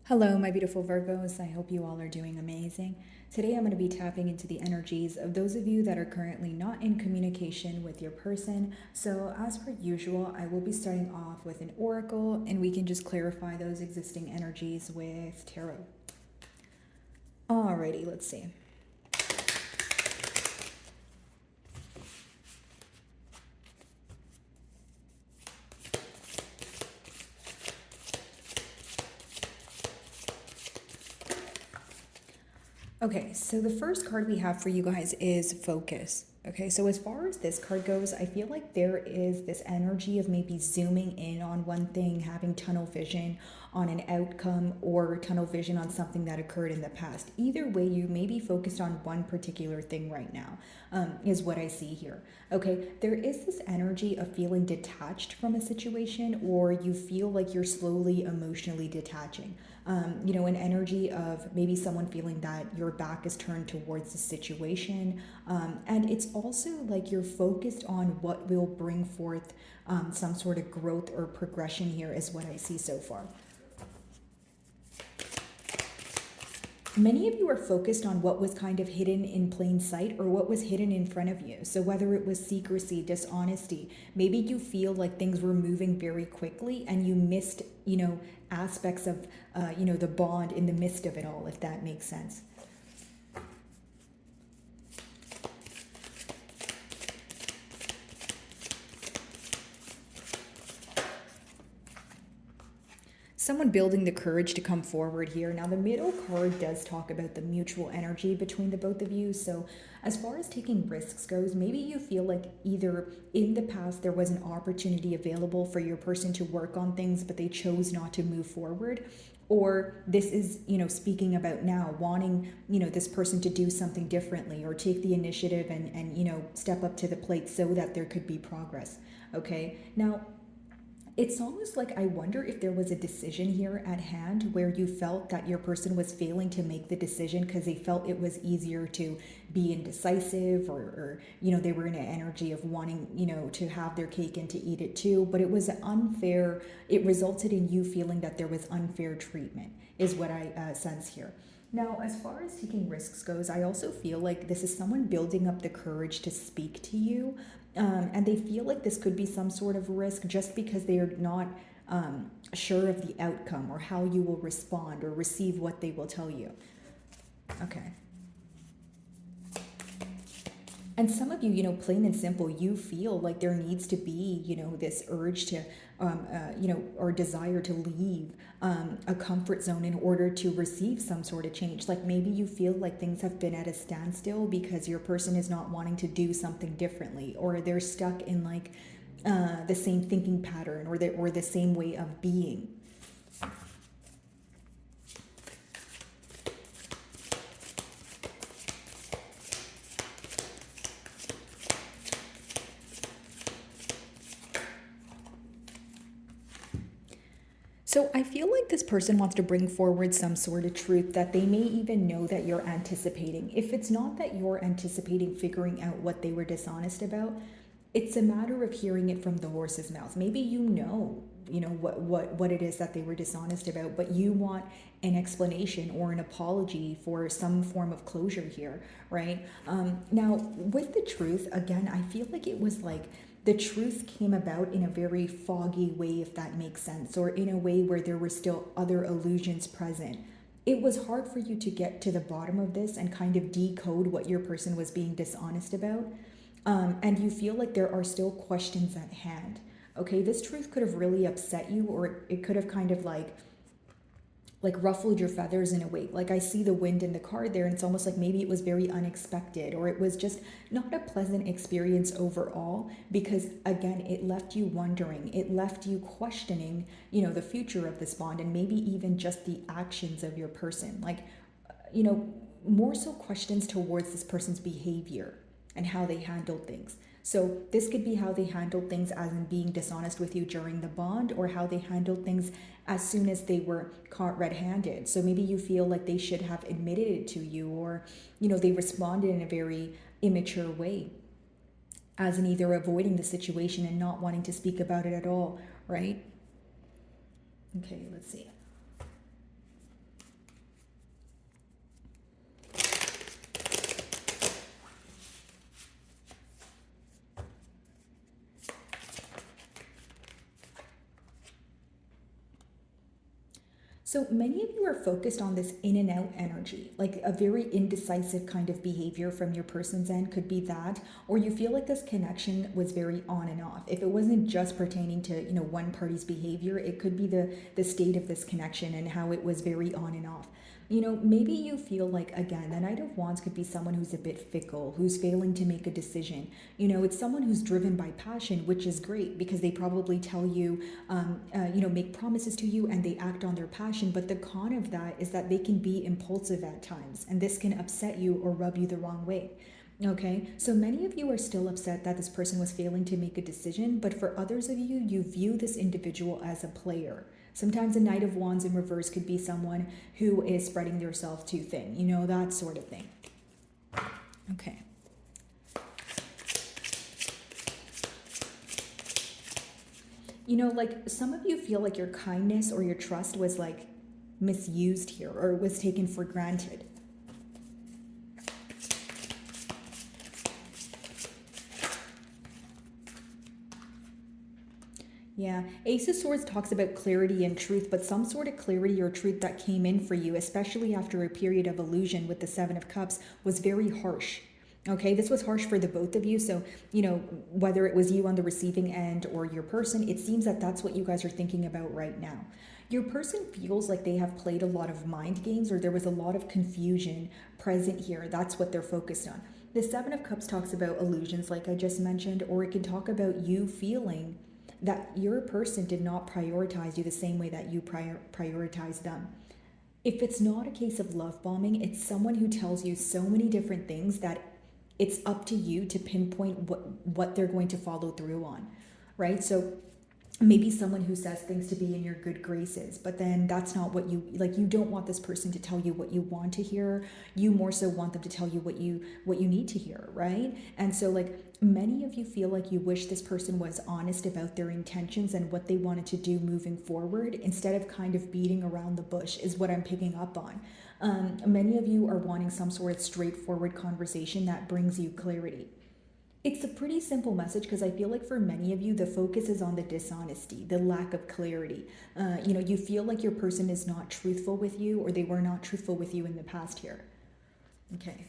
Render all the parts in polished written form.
Hello, my beautiful Virgos. I hope you all are doing amazing. Today, I'm going to be tapping into the energies of those of you that are currently not in communication with your person. So, as per usual, I will be starting off with an oracle, and we can just clarify those existing energies with tarot. Alrighty, let's see. Okay, so the first card we have for you guys is focus. Okay, so as far as this card goes, I feel like there is this energy of maybe zooming in on one thing, having tunnel vision on an outcome, or tunnel vision on something that occurred in the past. Either way, you may be focused on one particular thing right now, is what I see here. Okay, there is this energy of feeling detached from a situation, or you feel like you're slowly emotionally detaching. An energy of maybe someone feeling that your back is turned towards the situation. And it's also like you're focused on what will bring forth some sort of growth or progression here, is what I see so far. Many of you are focused on what was kind of hidden in plain sight or what was hidden in front of you. So, whether it was secrecy, dishonesty, maybe you feel like things were moving very quickly and you missed, aspects of, the bond in the midst of it all, if that makes sense. Someone building the courage to come forward here. Now, the middle card does talk about the mutual energy between the both of you. So, as far as taking risks goes, maybe you feel like either in the past there was an opportunity available for your person to work on things, but they chose not to move forward. Or this is, speaking about now, wanting, this person to do something differently or take the initiative and step up to the plate so that there could be progress. Okay. Now, it's almost like I wonder if there was a decision here at hand where you felt that your person was failing to make the decision because they felt it was easier to be indecisive, or they were in an energy of wanting, to have their cake and to eat it too. But it was unfair. It resulted in you feeling that there was unfair treatment, is what I sense here. Now, as far as taking risks goes, I also feel like this is someone building up the courage to speak to you. And they feel like this could be some sort of risk just because they are not sure of the outcome or how you will respond or receive what they will tell you. Okay. And some of you, plain and simple, you feel like there needs to be, this urge to, or desire to leave a comfort zone in order to receive some sort of change. Like maybe you feel like things have been at a standstill because your person is not wanting to do something differently, or they're stuck in like the same thinking pattern or the same way of being. So I feel like this person wants to bring forward some sort of truth that they may even know that you're anticipating. If it's not that you're anticipating figuring out what they were dishonest about, it's a matter of hearing it from the horse's mouth. Maybe what it is that they were dishonest about, but you want an explanation or an apology for some form of closure here, right? Now, with the truth, again, I feel like it was like the truth came about in a very foggy way, if that makes sense, or in a way where there were still other illusions present. It was hard for you to get to the bottom of this and kind of decode what your person was being dishonest about. And you feel like there are still questions at hand. Okay, this truth could have really upset you, or it could have kind of like ruffled your feathers in a way. Like I see the wind in the card there, and it's almost like maybe it was very unexpected, or it was just not a pleasant experience overall, because again, it left you wondering, it left you questioning, the future of this bond, and maybe even just the actions of your person. Like, more so questions towards this person's behavior and how they handled things. So this could be how they handled things as in being dishonest with you during the bond, or how they handled things as soon as they were caught red-handed. So maybe you feel like they should have admitted it to you, or they responded in a very immature way, as in either avoiding the situation and not wanting to speak about it at all, right? Okay, let's see. So many of you are focused on this in and out energy, like a very indecisive kind of behavior from your person's end could be that, or you feel like this connection was very on and off. If it wasn't just pertaining to, one party's behavior, it could be the state of this connection and how it was very on and off. Maybe you feel like, again, the Knight of Wands could be someone who's a bit fickle, who's failing to make a decision. It's someone who's driven by passion, which is great because they probably tell you, make promises to you and they act on their passion. But the con of that is that they can be impulsive at times, and this can upset you or rub you the wrong way. Okay, so many of you are still upset that this person was failing to make a decision, but for others of you, you view this individual as a player. Sometimes a Knight of Wands in reverse could be someone who is spreading themselves too thin, that sort of thing. Okay. Like some of you feel like your kindness or your trust was like misused here or was taken for granted. Yeah, Ace of Swords talks about clarity and truth, but some sort of clarity or truth that came in for you, especially after a period of illusion with the Seven of Cups, was very harsh. Okay, this was harsh for the both of you. So, whether it was you on the receiving end or your person, it seems that that's what you guys are thinking about right now. Your person feels like they have played a lot of mind games or there was a lot of confusion present here. That's what they're focused on. The Seven of Cups talks about illusions, like I just mentioned, or it can talk about you feeling that your person did not prioritize you the same way that you prioritize them. If it's not a case of love bombing, it's someone who tells you so many different things that it's up to you to pinpoint what they're going to follow through on, right? So maybe someone who says things to be in your good graces, but then that's not what you like. You don't want this person to tell you what you want to hear. You more so want them to tell you what you need to hear, right? And so like many of you feel like you wish this person was honest about their intentions and what they wanted to do moving forward instead of kind of beating around the bush is what I'm picking up on. Many of you are wanting some sort of straightforward conversation that brings you clarity. It's a pretty simple message because I feel like for many of you, the focus is on the dishonesty, the lack of clarity. You feel like your person is not truthful with you or they were not truthful with you in the past here. Okay.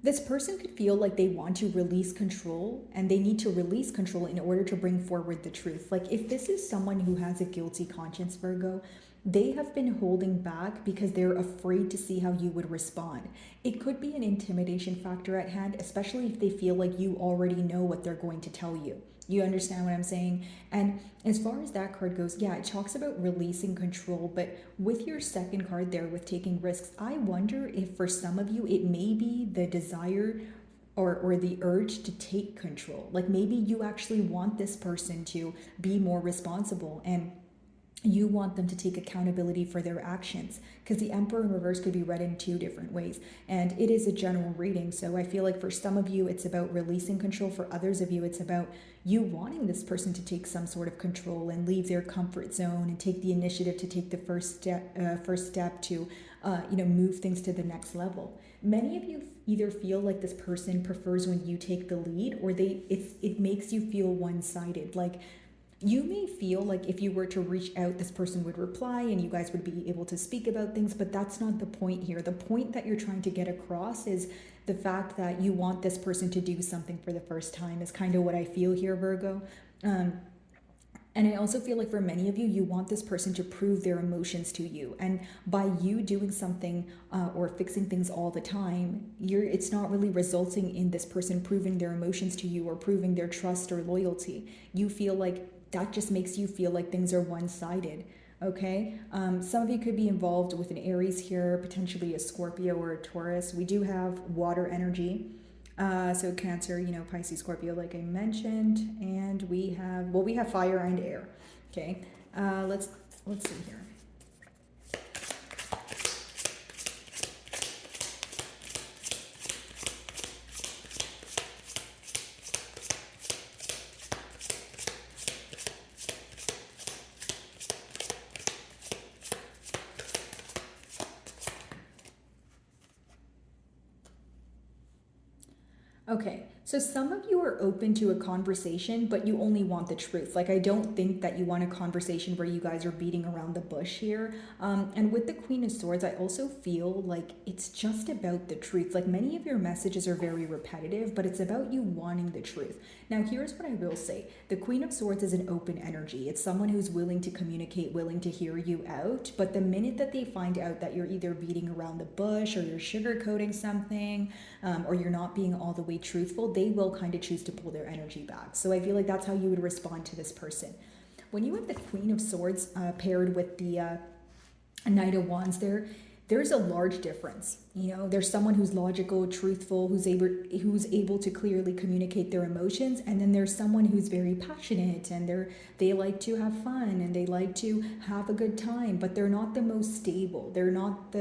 This person could feel like they want to release control and they need to release control in order to bring forward the truth. Like if this is someone who has a guilty conscience, Virgo, they have been holding back because they're afraid to see how you would respond. It could be an intimidation factor at hand, especially if they feel like you already know what they're going to tell you. You understand what I'm saying? And as far as that card goes, yeah, it talks about releasing control, but with your second card there with taking risks, I wonder if for some of you it may be the desire or the urge to take control. Like maybe you actually want this person to be more responsible and you want them to take accountability for their actions, because the Emperor in reverse could be read in two different ways, and it is a general reading. So I feel like for some of you it's about releasing control, for others of you it's about you wanting this person to take some sort of control and leave their comfort zone and take the initiative to take the first step to move things to the next level. Many of you either feel like this person prefers when you take the lead, or it makes you feel one-sided. Like you may feel like if you were to reach out, this person would reply and you guys would be able to speak about things, but that's not the point here. The point that you're trying to get across is the fact that you want this person to do something for the first time is kind of what I feel here, Virgo. And I also feel like for many of you, you want this person to prove their emotions to you. And by you doing something or fixing things all the time, it's not really resulting in this person proving their emotions to you or proving their trust or loyalty. You feel like that just makes you feel like things are one-sided. Okay, some of you could be involved with an Aries here, potentially a Scorpio or a Taurus. We do have water energy. So Cancer, Pisces, Scorpio, like I mentioned, and we have fire and air. Okay, let's see here. Okay, So some of you are open to a conversation, but you only want the truth. Like, I don't think that you want a conversation where you guys are beating around the bush here. And with the Queen of Swords, I also feel like it's just about the truth. Like, many of your messages are very repetitive, but it's about you wanting the truth. Now, here's what I will say. The Queen of Swords is an open energy. It's someone who's willing to communicate, willing to hear you out. But the minute that they find out that you're either beating around the bush or you're sugarcoating something, or you're not being all the way truthful, they will kind of choose to pull their energy back. So I feel like that's how you would respond to this person. When you have the Queen of Swords paired with the Knight of Wands, there's a large difference. You know, there's someone who's logical, truthful, who's able to clearly communicate their emotions, and then there's someone who's very passionate and they like to have fun and they like to have a good time, but they're not the most stable. They're not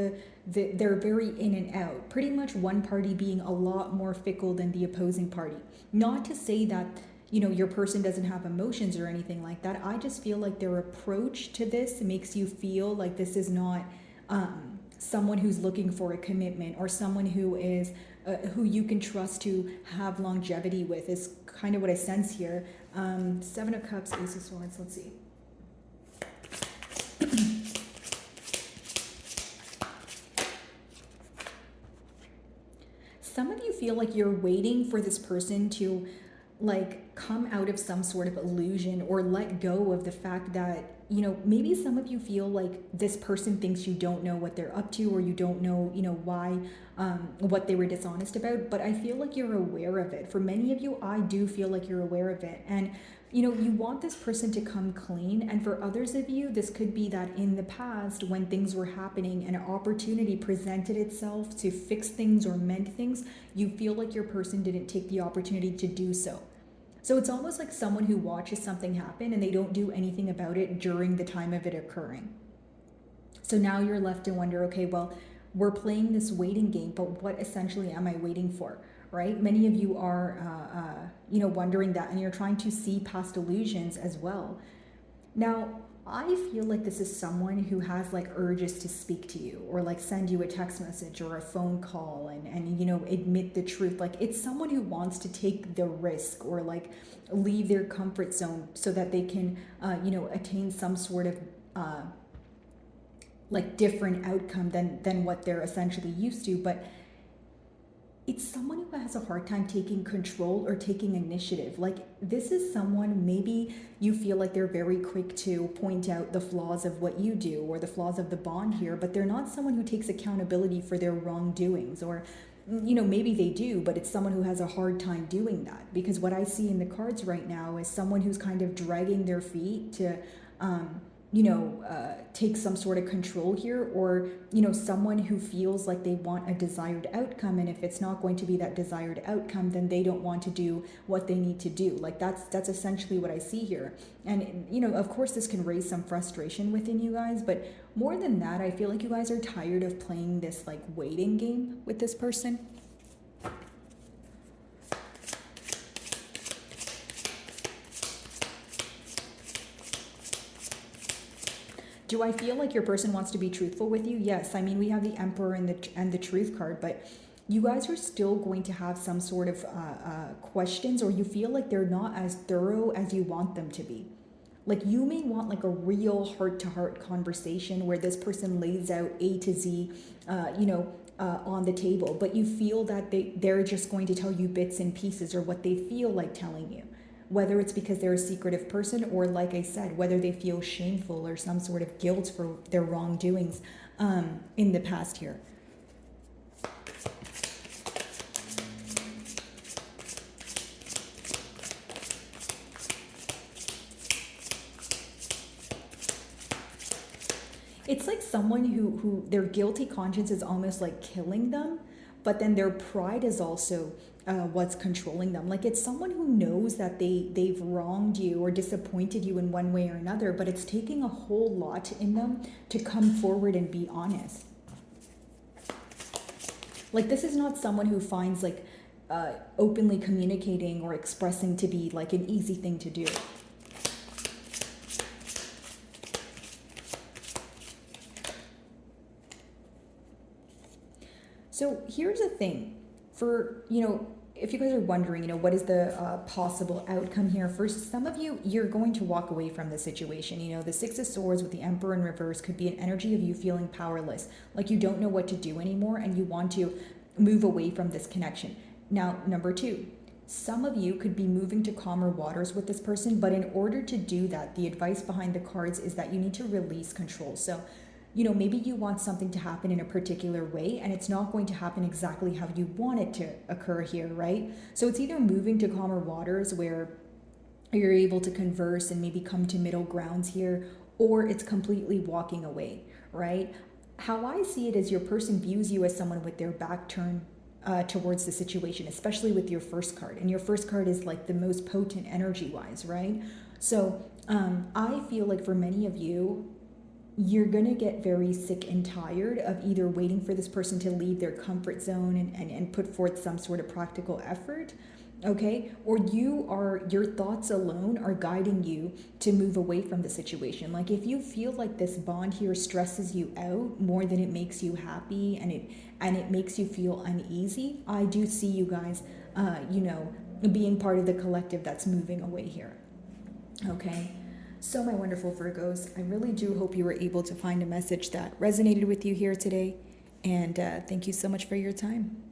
they're very in and out. Pretty much one party being a lot more fickle than the opposing party. Not to say that your person doesn't have emotions or anything like that. I just feel like their approach to this makes you feel like this is not someone who's looking for a commitment, or someone who is who you can trust to have longevity with, is kind of what I sense here. Seven of Cups, Ace of Swords. Let's see. Some of you feel like you're waiting for this person to come out of some sort of illusion, or let go of the fact that maybe some of you feel like this person thinks you don't know what they're up to, or you don't know why what they were dishonest about. But I feel like you're aware of it. For many of you, I do feel like you're aware of it, and you want this person to come clean. And for others of you, this could be that in the past, when things were happening and an opportunity presented itself to fix things or mend things, you feel like your person didn't take the opportunity to do so. So it's almost like someone who watches something happen and they don't do anything about it during the time of it occurring. So now you're left to wonder, okay, well, we're playing this waiting game, but what essentially am I waiting for, right? Many of you are, wondering that, and you're trying to see past illusions as well. Now, I feel like this is someone who has urges to speak to you, or send you a text message or a phone call and admit the truth. It's someone who wants to take the risk, or leave their comfort zone so that they can attain some sort of different outcome than what they're essentially used to. But it's someone who has a hard time taking control or taking initiative. This is someone, maybe you feel like they're very quick to point out the flaws of what you do, or the flaws of the bond here, but they're not someone who takes accountability for their wrongdoings. Or maybe they do, but it's someone who has a hard time doing that, because what I see in the cards right now is someone who's kind of dragging their feet to take some sort of control here, or someone who feels like they want a desired outcome, and if it's not going to be that desired outcome, then they don't want to do what they need to do. That's essentially what I see here. And of course this can raise some frustration within you guys, but more than that, I feel like you guys are tired of playing this waiting game with this person. Do I feel like your person wants to be truthful with you? Yes. I mean, we have the Emperor and the Truth card, but you guys are still going to have some sort of questions, or you feel like they're not as thorough as you want them to be. You may want a real heart-to-heart conversation where this person lays out A to Z, on the table, but you feel that they're just going to tell you bits and pieces, or what they feel like telling you. Whether it's because they're a secretive person, or like I said, whether they feel shameful or some sort of guilt for their wrongdoings in the past here. It's like someone who their guilty conscience is almost killing them, but then their pride is also what's controlling them. It's someone who knows that they've wronged you or disappointed you in one way or another, but it's taking a whole lot in them to come forward and be honest. This is not someone who finds openly communicating or expressing to be an easy thing to do. So here's the thing. For, if you guys are wondering, what is the possible outcome here? First, some of you, you're going to walk away from the situation. The Six of Swords with the Emperor in reverse could be an energy of you feeling powerless, like you don't know what to do anymore and you want to move away from this connection. Now, number two, some of you could be moving to calmer waters with this person, but in order to do that, the advice behind the cards is that you need to release control. So, maybe you want something to happen in a particular way and it's not going to happen exactly how you want it to occur here, right? So it's either moving to calmer waters where you're able to converse and maybe come to middle grounds here, or it's completely walking away, right? How I see it is your person views you as someone with their back turned towards the situation, especially with your first card. And your first card is like the most potent energy wise, right? So I feel like for many of you, you're going to get very sick and tired of either waiting for this person to leave their comfort zone and put forth some sort of practical effort, okay? Or your thoughts alone are guiding you to move away from the situation. Like if you feel like this bond here stresses you out more than it makes you happy and it makes you feel uneasy, I do see you guys, being part of the collective that's moving away here, okay? So my wonderful Virgos, I really do hope you were able to find a message that resonated with you here today. And thank you so much for your time.